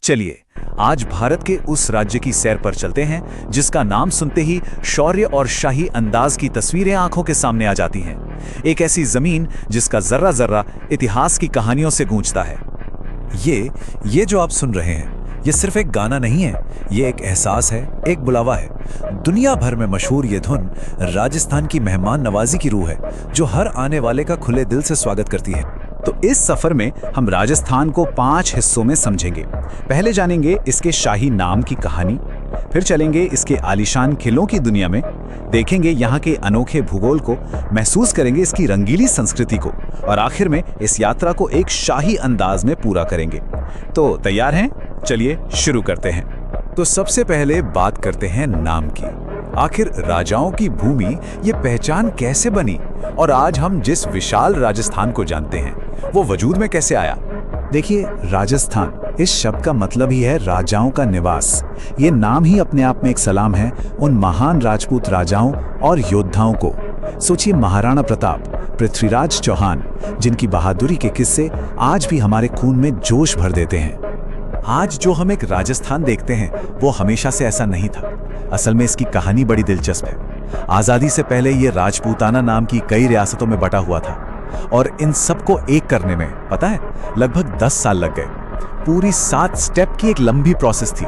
चलिए आज भारत के उस राज्य की सैर पर चलते हैं जिसका नाम सुनते ही शौर्य और शाही अंदाज की तस्वीरें आंखों के सामने आ जाती हैं। एक ऐसी जमीन जिसका जर्रा जर्रा इतिहास की कहानियों से गूंजता है। ये जो आप सुन रहे हैं ये सिर्फ एक गाना नहीं है, ये एक एहसास है, एक बुलावा है। दुनिया भर में मशहूर ये धुन राजस्थान की मेहमान नवाजी की रूह है जो हर आने वाले का खुले दिल से स्वागत करती है। तो इस सफर में हम राजस्थान को 5 हिस्सों में समझेंगे। पहले जानेंगे इसके शाही नाम की कहानी, फिर चलेंगे इसके आलीशान किलों की दुनिया में, देखेंगे यहाँ के अनोखे भूगोल को, महसूस करेंगे इसकी रंगीली संस्कृति को और आखिर में इस यात्रा को एक शाही अंदाज में पूरा करेंगे। तो तैयार हैं? चलिए शुरू करते हैं। तो सबसे पहले बात करते हैं नाम की। आखिर राजाओं की भूमि ये पहचान कैसे बनी और आज हम जिस विशाल राजस्थान को जानते हैं वो वजूद में कैसे आया? देखिए, राजस्थान इस शब्द का मतलब ही है राजाओं का निवास। ये नाम ही अपने आप में एक सलाम है उन महान राजपूत राजाओं और योद्धाओं को। सोचिए, महाराणा प्रताप, पृथ्वीराज चौहान, जिनकी बहादुरी के किस्से आज भी हमारे खून में जोश भर देते हैं। आज जो हम एक राजस्थान देखते हैं वो हमेशा से ऐसा नहीं था। असल में इसकी कहानी बड़ी दिलचस्प है। आजादी से पहले ये राजपूताना नाम की कई रियासतों में बटा हुआ था और इन सबको एक करने में पता है लगभग 10 साल लग गए। पूरी 7 स्टेप की एक लंबी प्रोसेस थी।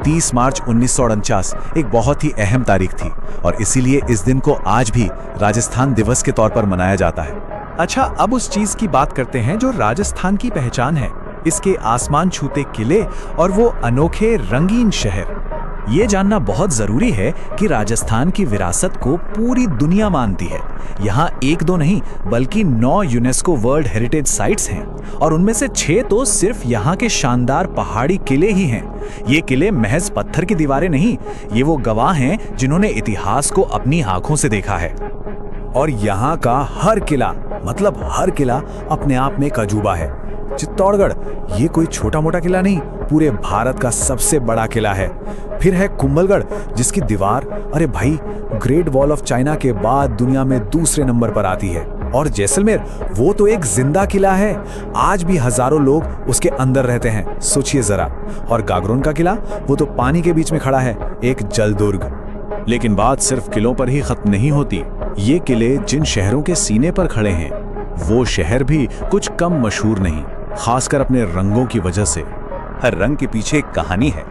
30 मार्च 1949 एक बहुत ही अहम तारीख थी और इसीलिए इस दिन को आज भी राजस्थान दिवस के तौर पर मनाया जाता है। अच्छा, अब उस चीज की बात करते हैं जो राजस्थान की पहचान है, इसके आसमान छूते किले और वो अनोखे रंगीन शहर। ये जानना बहुत जरूरी है कि राजस्थान की विरासत को पूरी दुनिया मानती है। यहाँ 1-2 नहीं बल्कि 9 यूनेस्को वर्ल्ड हेरिटेज साइट्स हैं और उनमें से 6 तो सिर्फ यहाँ के शानदार पहाड़ी किले ही हैं। ये किले महज पत्थर की दीवारें नहीं, ये वो गवाह हैं जिन्होंने इतिहास को अपनी आंखों से देखा है। और यहाँ का हर किला, मतलब हर किला अपने आप में एक अजूबा है। चित्तौड़गढ़ ये कोई छोटा मोटा किला नहीं, पूरे भारत का सबसे बड़ा किला है। फिर है कुंभलगढ़ जिसकी दीवार, अरे भाई, ग्रेट वॉल ऑफ चाइना के बाद दुनिया में दूसरे नंबर पर आती है। और जैसलमेर वो तो एक जिंदा किला है, आज भी हजारों लोग उसके अंदर रहते हैं, सोचिए जरा। और गागरोन का किला वो तो पानी के बीच में खड़ा है, एक जल दुर्ग। लेकिन बात सिर्फ किलों पर ही खत्म नहीं होती। ये किले जिन शहरों के सीने पर खड़े हैं वो शहर भी कुछ कम मशहूर नहीं, खासकर अपने रंगों की वजह से। हर रंग के पीछे एक कहानी है।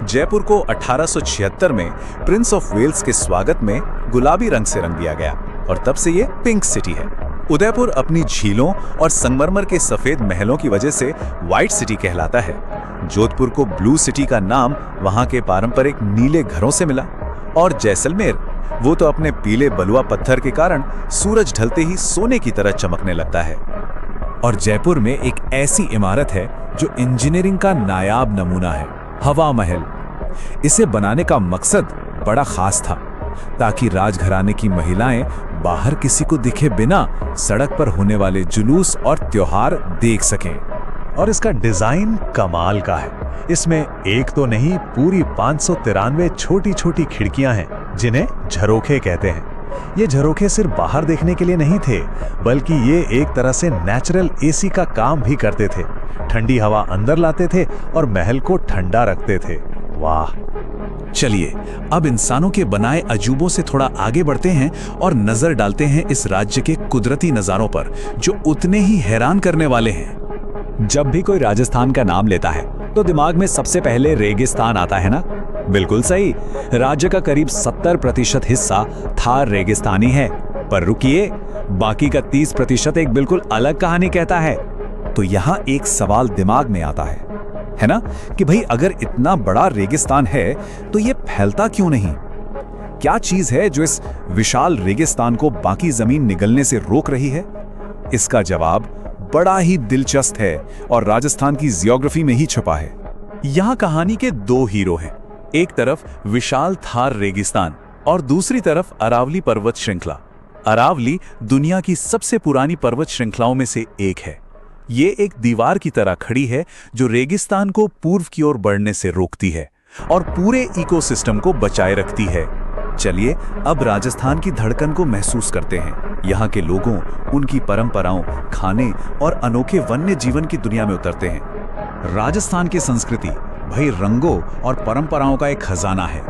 जयपुर को 1876 में प्रिंस ऑफ वेल्स के स्वागत में गुलाबी रंग से रंग दिया गया और तब से ये पिंक सिटी है। उदयपुर अपनी झीलों और संगमरमर के सफेद महलों की वजह से व्हाइट सिटी कहलाता है। जोधपुर को ब्लू सिटी का नाम वहां के पारंपरिक नीले घरों से मिला। और जैसलमेर वो तो अपने पीले बलुआ पत्थर के कारण सूरज ढलते ही सोने की तरह चमकने लगता है। और जयपुर में एक ऐसी इमारत है जो इंजीनियरिंग का नायाब नमूना है, हवा महल। इसे बनाने का मकसद बड़ा खास था ताकि राजघराने की महिलाएं बाहर किसी को दिखे बिना सड़क पर होने वाले जुलूस और त्योहार देख सकें। और इसका डिजाइन कमाल का है। इसमें एक तो नहीं, पूरी 593 छोटी छोटी खिड़कियां हैं जिन्हें झरोखे कहते हैं। ये झरोखे सिर्फ बाहर देखने के लिए नहीं थे बल्कि ये एक तरह से नेचुरल एसी का काम भी करते थे। ठंडी हवा अंदर लाते थे और महल को ठंडा रखते थे। वाह! चलिए अब इंसानों के बनाए अजूबों से थोड़ा आगे बढ़ते हैं और नजर डालते हैं इस राज्य के कुदरती नजारों पर जो उतने ही हैरान करने वाले हैं। जब भी कोई राजस्थान का नाम लेता है तो दिमाग में सबसे पहले रेगिस्तान आता है ना? बिल्कुल सही। राज्य का करीब 70% हिस्सा थार रेगिस्तानी है। पर रुकिए, बाकी का 30% एक बिल्कुल अलग कहानी कहता है। तो यहाँ एक सवाल दिमाग में आता है ना, कि भाई अगर इतना बड़ा रेगिस्तान है तो ये फैलता क्यों नहीं? क्या चीज है जो इस विशाल रेगिस्तान को बाकी जमीन निगलने से रोक रही है? इसका जवाब बड़ा ही दिलचस्प है और राजस्थान की जियोग्राफी में ही छुपा है। यहाँ कहानी के 2 हीरो हैं। एक तरफ विशाल थार रेगिस्तान और दूसरी तरफ अरावली पर्वत श्रृंखला। अरावली दुनिया की सबसे पुरानी पर्वत श्रृंखलाओं में से एक है। ये एक दीवार की तरह खड़ी है जो रेगिस्तान को पूर्व की ओर बढ़ने से रोकती है और पूरे इकोसिस्टम को बचाए रखती है। चलिए अब राजस्थान की धड़कन को महसूस करते हैं। यहाँ के लोगों, उनकी परंपराओं, खाने और अनोखे वन्य जीवन की दुनिया में उतरते हैं। राजस्थान की संस्कृति भाई रंगों और परंपराओं का एक खजाना है।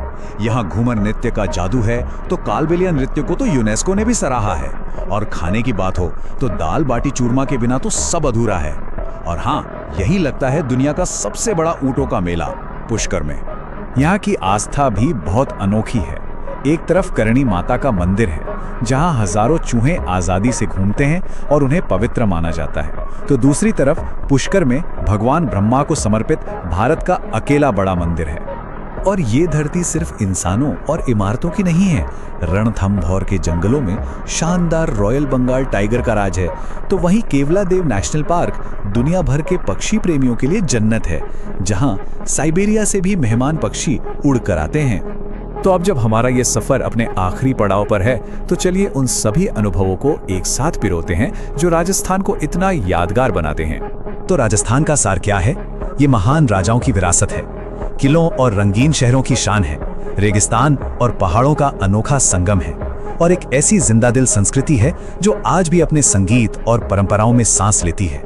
यहाँ घूमर नृत्य का जादू है तो कालबेलिया नृत्य को तो यूनेस्को ने भी सराहा है। और खाने की बात हो तो दाल बाटी चूरमा के बिना तो सब अधूरा है। और हाँ, यही लगता है दुनिया का सबसे बड़ा ऊंटों का मेला पुष्कर में। यहाँ की आस्था भी बहुत अनोखी है। एक तरफ करणी माता का मंदिर है जहाँ हजारों चूहे आजादी से घूमते हैं और उन्हें पवित्र माना जाता है, तो दूसरी तरफ पुष्कर में भगवान ब्रह्मा को समर्पित भारत का अकेला बड़ा मंदिर है। और ये धरती सिर्फ इंसानों और इमारतों की नहीं है। रणथंभौर के जंगलों में शानदार रॉयल बंगाल टाइगर का राज है, तो वहीं केवलादेव नेशनल पार्क दुनिया भर के पक्षी प्रेमियों के लिए जन्नत है, जहां साइबेरिया से भी मेहमान पक्षी उड़ कर आते हैं। तो अब जब हमारा ये सफर अपने आखिरी पड़ाव पर है, तो चलिए उन सभी अनुभवों को एक साथ पिरोते हैं जो राजस्थान को इतना यादगार बनाते हैं। तो राजस्थान का सार क्या है? ये महान राजाओं की विरासत है, किलों और रंगीन शहरों की शान है, रेगिस्तान और पहाड़ों का अनोखा संगम है, और एक ऐसी जिंदादिल संस्कृति है जो आज भी अपने संगीत और परंपराओं में सांस लेती है।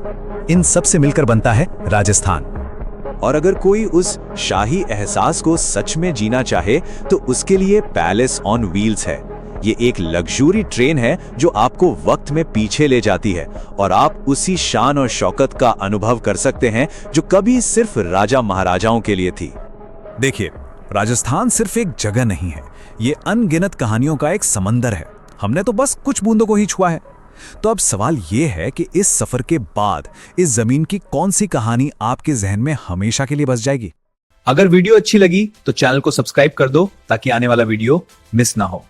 इन सब से मिलकर बनता है राजस्थान। और अगर कोई उस शाही एहसास को सच में जीना चाहे तो उसके लिए पैलेस ऑन व्हील्स है। ये एक लग्जरी ट्रेन है जो आपको वक्त में पीछे ले जाती है और आप उसी शान और शौकत का अनुभव कर सकते हैं जो कभी सिर्फ राजा महाराजाओं के लिए थी। देखिए, राजस्थान सिर्फ एक जगह नहीं है, ये अनगिनत कहानियों का एक समंदर है। हमने तो बस कुछ बूंदों को ही छुआ है। तो अब सवाल ये है कि इस सफर के बाद इस जमीन की कौन सी कहानी आपके जहन में हमेशा के लिए बस जाएगी? अगर वीडियो अच्छी लगी तो चैनल को सब्सक्राइब कर दो ताकि आने वाला वीडियो मिस ना हो।